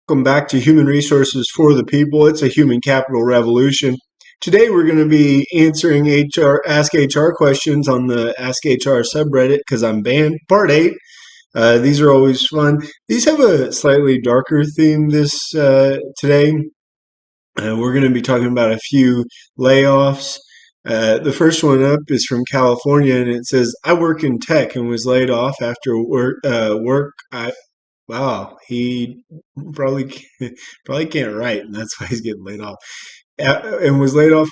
Welcome back to Human Resources for the People. It's a human capital revolution. Today we're going to be answering Ask HR questions on the Ask HR subreddit because I'm banned. Part 8. These are always fun. These have a slightly darker theme today. We're going to be talking about a few layoffs. The first one up is from California, and it says, "I work in tech and was laid off after work. Wow, he probably probably can't write, and that's why he's getting laid off. And was laid off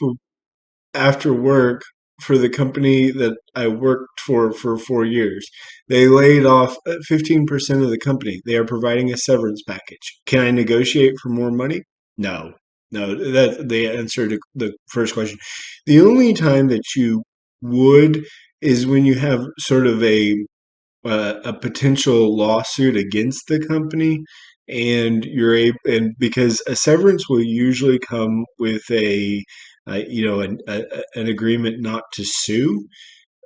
after work for the company that I worked for 4 years. They laid off 15% of the company. They are providing a severance package. Can I negotiate for more money? No, no. That the answer to the first question. The only time that you would is when you have sort of a potential lawsuit against the company, and you're able, and because a severance will usually come with an agreement not to sue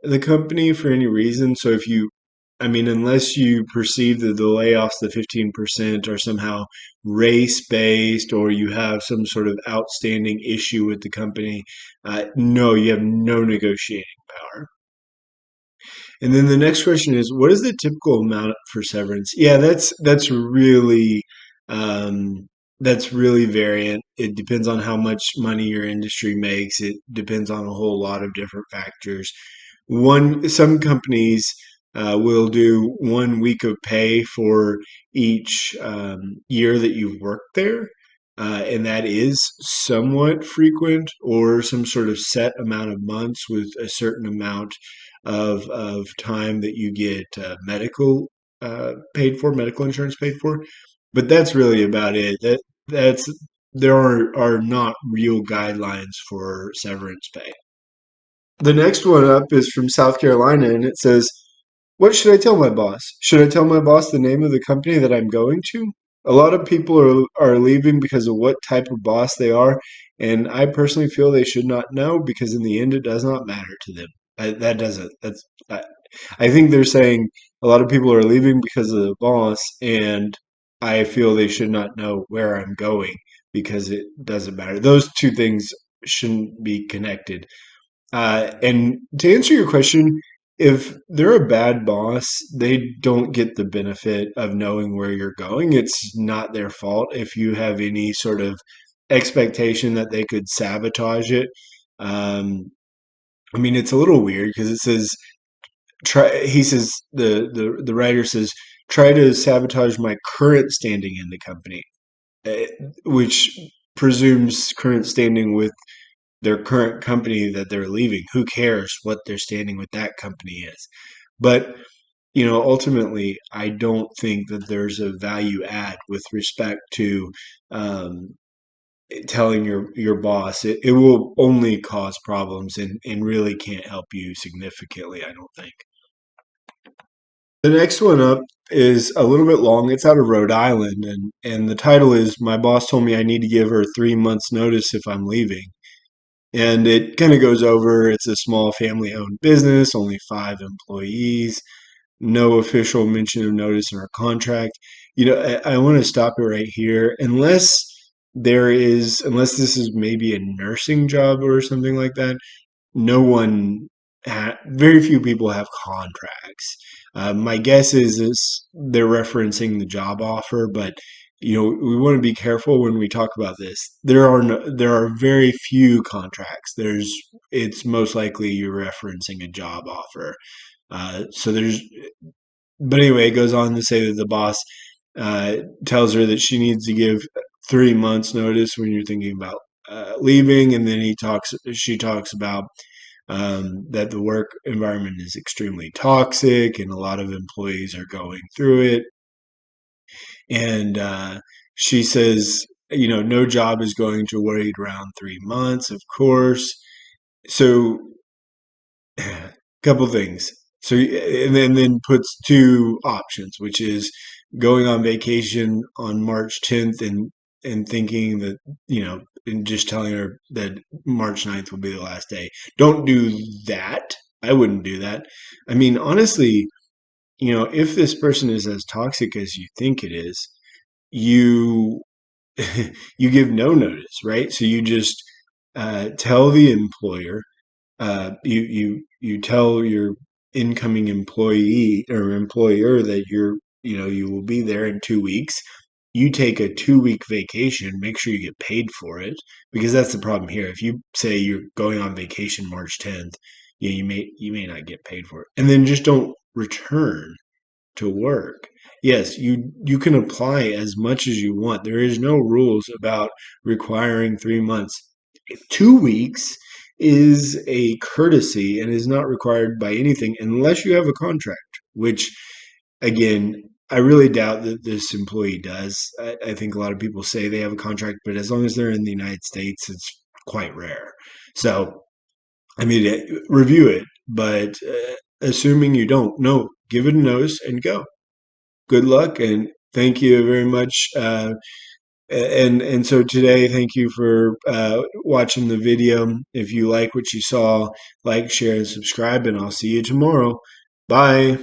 the company for any reason. So if you, I mean, unless you perceive that the layoffs, the 15%, are somehow race based, or you have some sort of outstanding issue with the company, no, you have no negotiating power. And then the next question is, what is the typical amount for severance? Yeah, um, that's really variant. It depends on how much money your industry makes. It depends on a whole lot of different factors. Some companies will do 1 week of pay for each year that you've worked there. And that is somewhat frequent, or some sort of set amount of months with a certain amount of time that you get medical insurance paid for. But that's really about it. That's there are not real guidelines for severance pay. The next one up is from South Carolina, and it says, "What should I tell my boss? Should I tell my boss the name of the company that I'm going to? A lot of people are leaving because of what type of boss they are, and I personally feel they should not know because in the end it does not matter to them." That doesn't. I think they're saying a lot of people are leaving because of the boss, and I feel they should not know where I'm going because it doesn't matter. Those two things shouldn't be connected. And to answer your question, if they're a bad boss, they don't get the benefit of knowing where you're going. It's not their fault if you have any sort of expectation that they could sabotage it. Um, I mean, it's a little weird because it says try. He says the writer says try to sabotage my current standing in the company, eh, which presumes current standing with their current company that they're leaving. Who cares what their standing with that company is? But ultimately, I don't think that there's a value add with respect to um, telling your boss. It will only cause problems, and really can't help you significantly, I don't think. The next one up is a little bit long. It's out of Rhode Island, and the title is, "My boss told me I need to give her 3 months notice if I'm leaving." And it kind of goes over, it's a small family owned business, only 5 employees, no official mention of notice in our contract. I want to stop it right here. Unless this is maybe a nursing job or something like that, very few people have contracts. My guess is they're referencing the job offer, but we want to be careful when we talk about this. There are very few contracts. It's most likely you're referencing a job offer. So there's, but anyway, it goes on to say that the boss uh, tells her that she needs to give 3 months notice when you're thinking about leaving, and then she talks about that the work environment is extremely toxic and a lot of employees are going through it. And she says, no job is going to wait around 3 months, of course. So, a couple things. So, and then puts two options, which is going on vacation on March 10th, and thinking that, and just telling her that March 9th will be the last day. Don't do that. I wouldn't do that. I mean, honestly, if this person is as toxic as you think it is, you you give no notice, right? So you just tell the employer, you tell your incoming employee or employer that you will be there in 2 weeks. You take a 2 week vacation, make sure you get paid for it, because that's the problem here. If you say you're going on vacation March 10th, you may not get paid for it. And then just don't return to work. Yes, you can apply as much as you want. There is no rules about requiring 3 months. 2 weeks is a courtesy and is not required by anything unless you have a contract, which again, I really doubt that this employee does. I think a lot of people say they have a contract, but as long as they're in the United States, it's quite rare. So, I mean, review it, but assuming you don't, no, give it a notice and go. Good luck, and thank you very much. And so today, thank you for watching the video. If you like what you saw, like, share, and subscribe, and I'll see you tomorrow. Bye.